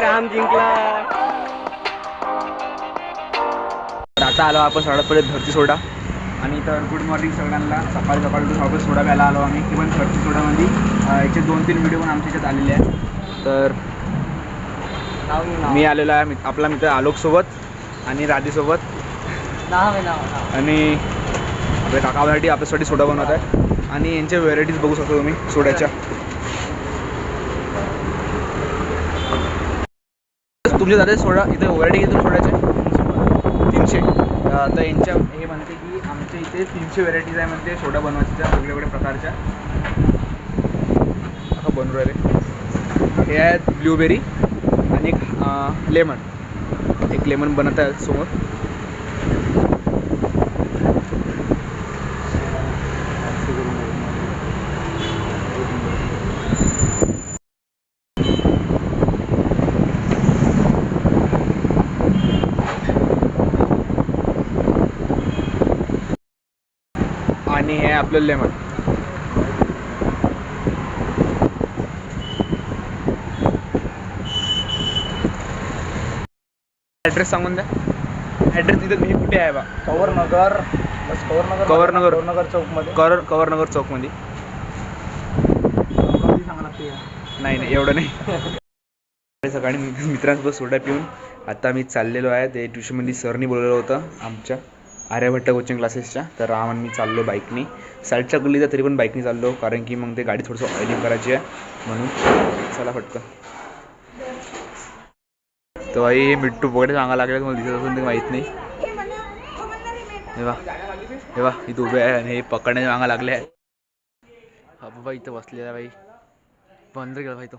राम जिंकला. आता आलो आपण सगळ्यात पहिले धरती सोडा. आणि तर गुड मॉर्निंग सगळ्यांना. सकाळी सकाळी सोडा प्यायला आलो आम्ही. इव्हन धरती सोडामध्ये याचे 2-3 व्हिडिओ पण आमच्या याच्यात आलेले आहेत. तर मी आलेलो आहे आपला मित्र आलोक सोबत आणि राधी सोबत. आणि आपल्या काकासाठी आपल्यासाठी सोडा बनवत आहे. आणि यांच्या व्हेरायटीज बघू शकता तुम्ही सोड्याच्या. तुमच्या दादा सोडा इथे व्हरायटी घेतो सोड्याचे 300. तर यांच्या हे म्हणते की आमच्या इथे 300 व्हेरायटीज आहे म्हणते सोडा बनवायच्या वेगवेगळ्या प्रकारच्या. आता बनवू राहिले. हे आहेत ब्लूबेरी आणि एक लेमन. एक लेमन बनत आहे समोर. आणि हे आपलं लेमन. ॲड्रेस सांगून द्या. ॲड्रेस इथं मी कुठे आहे बा? कवरनगर चौकमध्ये. कवरनगर चौकमध्ये. नाही एवढं नाही. सकाळी मित्रांसोबत सोडा पिऊन आता मी चाललेलो आहे. ते ट्युशनमध्ये सरनी बोलवलं होतं आमच्या आर्यभट्ट कोचिंग क्लासेसच्या. तर राम आणि मी चाललो बाईकनी. साईडच्या गल्लीचा तरी पण बाईकनी चाललो कारण की मग ते गाडी थोडंसं ऑइलिंग करायची आहे म्हणून. चला फटकन. तर भाई हे मिट्टू पकडे सांगायला लागले. मला दिसत असून ते माहीत नाही. हे बा इथं उभे आहे आणि हे पकडण्याचे सांगायला लागले आहे. हा बाबा इथं बसलेला भाई. बंद केला भाई तो.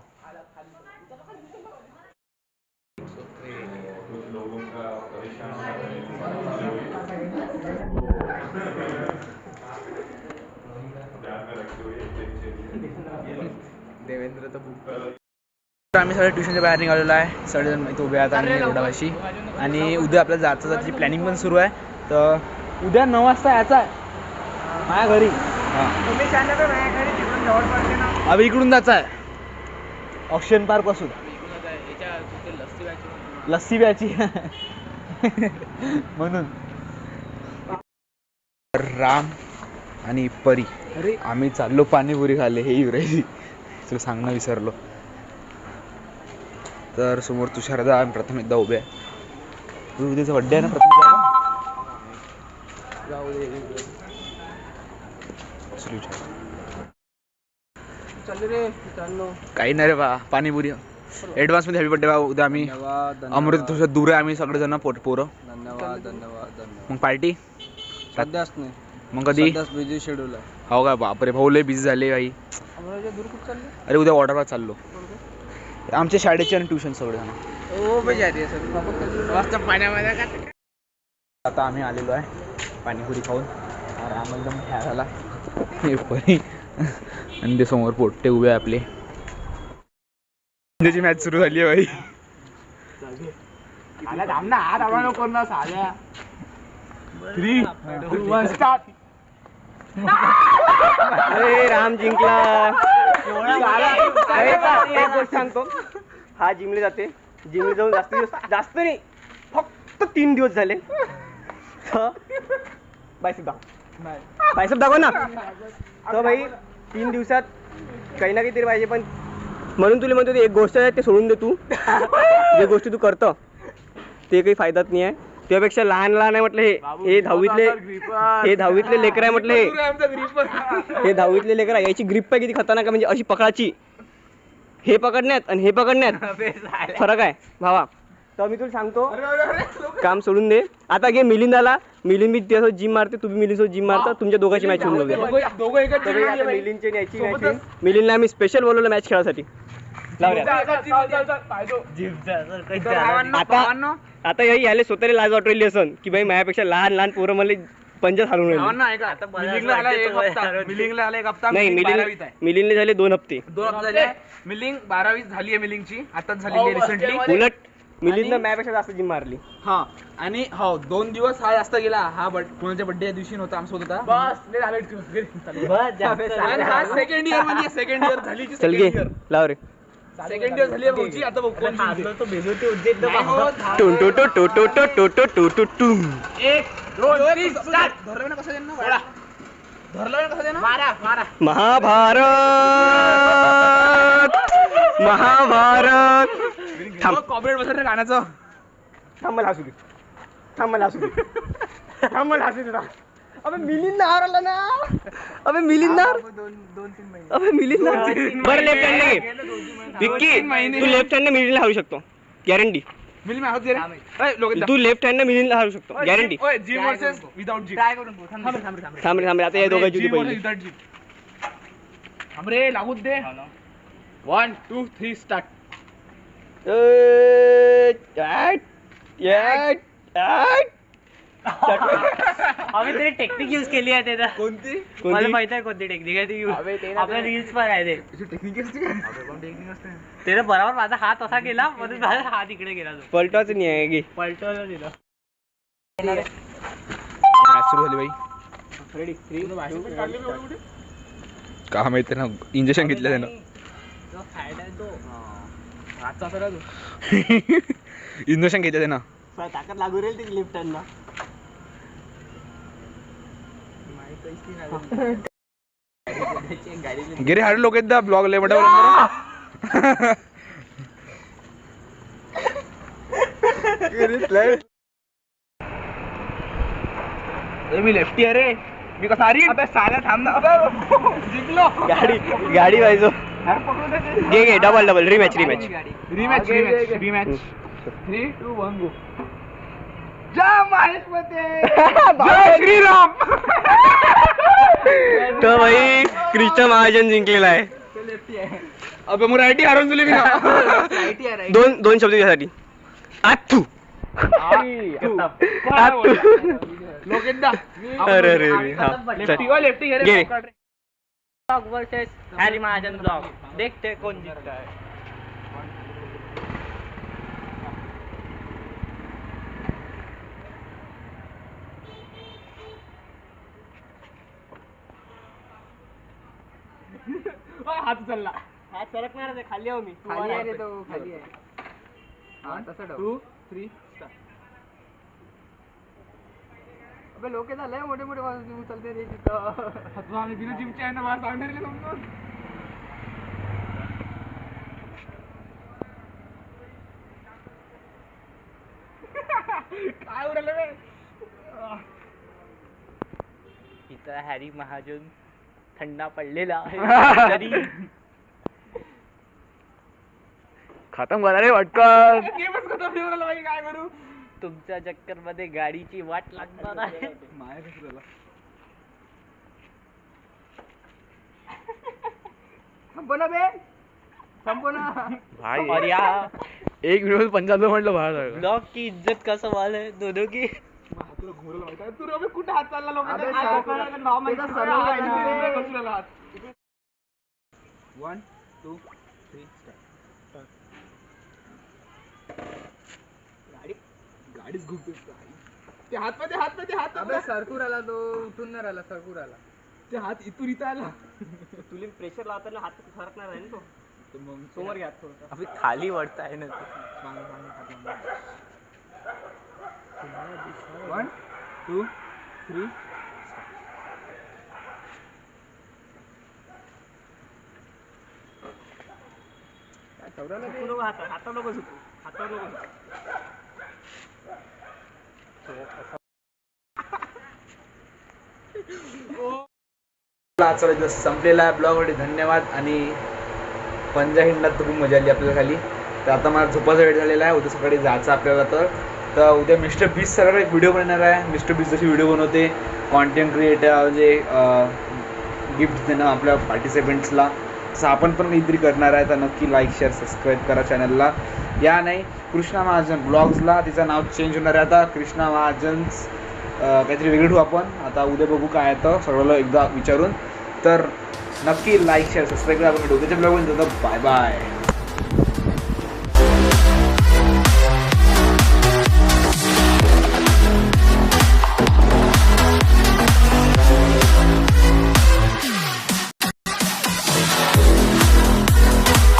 देवेंद्र तर आम्ही सगळे ट्युशनच्या बाहेर निघालेलो आहे. सगळेजण इथे उभे आहेत आणि रोडापाशी. आणि उद्या आपल्याला जायची प्लॅनिंग पण सुरू आहे. तर उद्या 9 वाजता यायचा आहे माझ्या घरी. अभि इकडून जायचं आहे ऑक्शन पार्क पासून. लस्सी प्यायची म्हणून. राम आणि परी आम्ही चाललो पाणीपुरी खाल्ले. हे युवराजी तुला सांगणं विसरलो. तर समोर तुषारदा आम्ही प्रथम एकदा उभे आहे. उद्याचा बड्डे आहे ना प्रथम. काही नाही रे बा. पाणीपुरी ॲडव्हान्स मध्ये हॅपी बड्डे बा. उद्या आम्ही अमृत थोडं दूर आहे आम्ही सगळेजण पोरं. धन्यवाद. मग पार्टी सध्याच नाही. मग कधी? बिझी शेड्यूल आहे. हो का बापरे. भाऊ लय बिझी झाले काही. अरे उद्या वॉटरला चाललो. आमच्या शाळेचे आणि ट्युशन सगळेजण. आता आम्ही आलेलो आहे पाणीपुरी खाऊन. राम एकदम ख्या झाला. परी आणि ते समोर पोट्टे उभे आहे आपले. त्याची मॅच सुरू झाली आहे भाई. अरे राम जिंकला. एक गोष्ट सांगतो. हा जिमले जाते. जिमले जाऊन जास्त नाही फक्त 3 दिवस झाले. बायसेप दाखव ना. तर भाई 3 दिवसात काही ना काहीतरी पाहिजे. पण म्हणून तुला म्हणतो एक गोष्ट आहे ते सोडून दे तू. जे गोष्टी तू करतो ते काही फायदाच नाही आहे. त्यापेक्षा लहान आहे म्हटलं. हे 10वीतले लेकर आहे म्हटलं. हे 10वीतले लेकर आहे. याची ग्रिप आहे किती खतरनाक आहे म्हणजे अशी पकडाची. हे पकडण्यात आणि हे पकडण्यात फरक आहे भावा. तर मी तुला सांगतो काम सोडून दे. आता घे मिलिंदाला. मिलिंद मी त्यासोबत जिम मारते. तुम्ही मिलिंदसोबत जिम मारता. तुमच्या दोघांची मॅच होऊन जाऊया. मिलिंदची न्यायची मॅच. मिलिंदला आम्ही स्पेशल बोलवलं मॅच खेळासाठी. आता याले स्वतःला लाज वाटली असन की भाई माझ्यापेक्षा लहान पोरं मला पंचायत हालून राहिले. नाही मिलिंदला झाले 2 हप्ते. मिलिंग 12वी झाली आहे. मिलिंगची आताच झालेली आहे रिसेंटली. उलट मिलिंदनं आणि- माझ्यापेक्षा जास्त जिम मारली. हा आणि हो 2 दिवस हा जास्त गेला. हा कोणाच्या बर्थडे दिवशी नव्हता आमच्यासोबत होता. बस लय झालं आणि हा सेकंड इयर म्हणजे सेकंड इयर झाली चल घे लाव रे. सेकंड इयर झाली भाऊची. आता बघ कोण जिंकते. नाही होत. Two two two two two two two two two two two. 1 2 3 start. धरलं ना कसं देणं ना? धरलं ना कसं देणं? मारा महाभारत. थांब कॉपरेट बसत गाण्याचं. मला हसू दे. मला हसू दे. अबे मिलिंद हरवला ना. अबे मिलिंद बरं लेफ्ट हँड घे. विक्की तू लेफ्ट हँड मिलिंदला हारू शकतो गॅरंटी. मिली मी आहोत रे. ए, लोक तू लेफ्ट हँड मिलिंदला हारू शकतो गॅरंटी. ओय gym versus without gym. Try करून बघ. थांब रे आता या दोघांची होती पहिली. Without gym. थांब रे लागू दे. 1 2 3 स्टार्ट. आम्ही तरी टेक्निक यूज केली आहे त्याला. कोणती मला माहित आहे कोणती टेक्निक आहे ती use. आपल्या रील्स पण आहे ते. टेक्निक असते का? त्याने बरोबर माझा हात असा गेला म्हणून माझा हात इकडे गेला तो. पलटाच नाही आहे घे. पलटवलं दिलं. मॅच सुरू झाली बाई. रेडी 3 का माहिती ना इंजेक्शन घेतलं त्यानं. जो fat आहे तो. आजचा सर इंजेक्शन घेतलं त्यानं. ताकद लागू राहील त्याची लेफ्ट हँडला. गिरे हाड लोक आहेत ब्लॉग लय मोठा मी लेफ्टी आहे रे. मी कसा अरे अबे साला थांब ना. जिंकलो. गाडी पाहिजे. घे डबल रिमॅच रिमॅच 3 2 1 गो. जय महेश मध्ये. जय श्रीराम. तो भाई कृष्ण महाजन जिंकलेला आहे. अबे मराठी हरवून दिली मी ना. दोन शब्द त्यासाठी आतू. लोकेंदा. अरे अरे हा लेफ्टी घे. Blog versus Harry Mahajan blog. देखते कोण जिंकता है. हात चालला. हात सरकणार आहे खाली आहो मी. खाली आहे रे तो खाली आहे. हा तसं 2 3 स्टार्ट. अबे लोक झालंय मोठे मोठे उचलते रे तिथं. आम्ही बिना जिमचे आहे ना मला सांगणार रे समजून. काय उडलं रे. इथं हॅरी महाजन थंडा पडलेला आहे तरी खतम करा रे वाटकन. गेमच खतम ठेवला बाई काय करू. तुमच्या चक्कर मध्ये गाडीची वाट लागणार आहे. माया कसं झाला. संपना बे संपना भाई और यहाँ 1 मिनिट 55 म्हटलं बाहेर. ब्लॉग की इज्जत का सवाल है दोनों की. तुला घुमवलं माहिती आहे. तू अबे कुठे हात चालला लोकांचा. अबे, हात सरकला. कोपऱ्याला नाव माहिती त्याचा आहे. सर्व हात आहे ना. इकडे बसलेला हात. 1 2 3 स्टार्ट. गाडीच घुमते. ते हात हात अबे सरकूर आला तो उठून नाही राहिला सरकूर आला. ते हात इथून इथं आला. तुला प्रेशर लावताना हात सरकणार आहे ना तो. तर मग समोर घ्या थोडंसं. अभी खाली वळताय ना. 1 2 3 हातावर नको झुकू. हातावर नको झुकू. आजचा व्हिडिओ संपलेला आहे. ब्लॉगसाठी धन्यवाद. आणि पंजा हिंडण्यात तर खूप मजा आली आपल्याला खाली. तर आता मला झोपायचा वेळ झालेला आहे. उद्या सकाळी जायचं आपल्याला. तर उद्या मिस्टर बीस्ट सगळं एक व्हिडिओ बनणार आहे. मिस्टर बीस्ट जशी व्हिडिओ बनवते कॉन्टेंट क्रिएटर म्हणजे गिफ्ट देणं आपल्या पार्टिसिपेंट्सला, तसं आपण पण काहीतरी करणार आहे. तर नक्की लाईक शेअर सबस्क्राईब करा चॅनलला. या नाही कृष्णा महाजन ब्लॉग्सला तिचं नाव चेंज होणार आहे आता. कृष्णा महाजन्स काहीतरी वेगळं ठेवू आपण. आता उद्या बघू काय येतं सगळं एकदा विचारून. तर नक्की लाईक शेअर सबस्क्राईब करा. आपण उद्याच्या ब्लॉगमध्ये बाय बाय.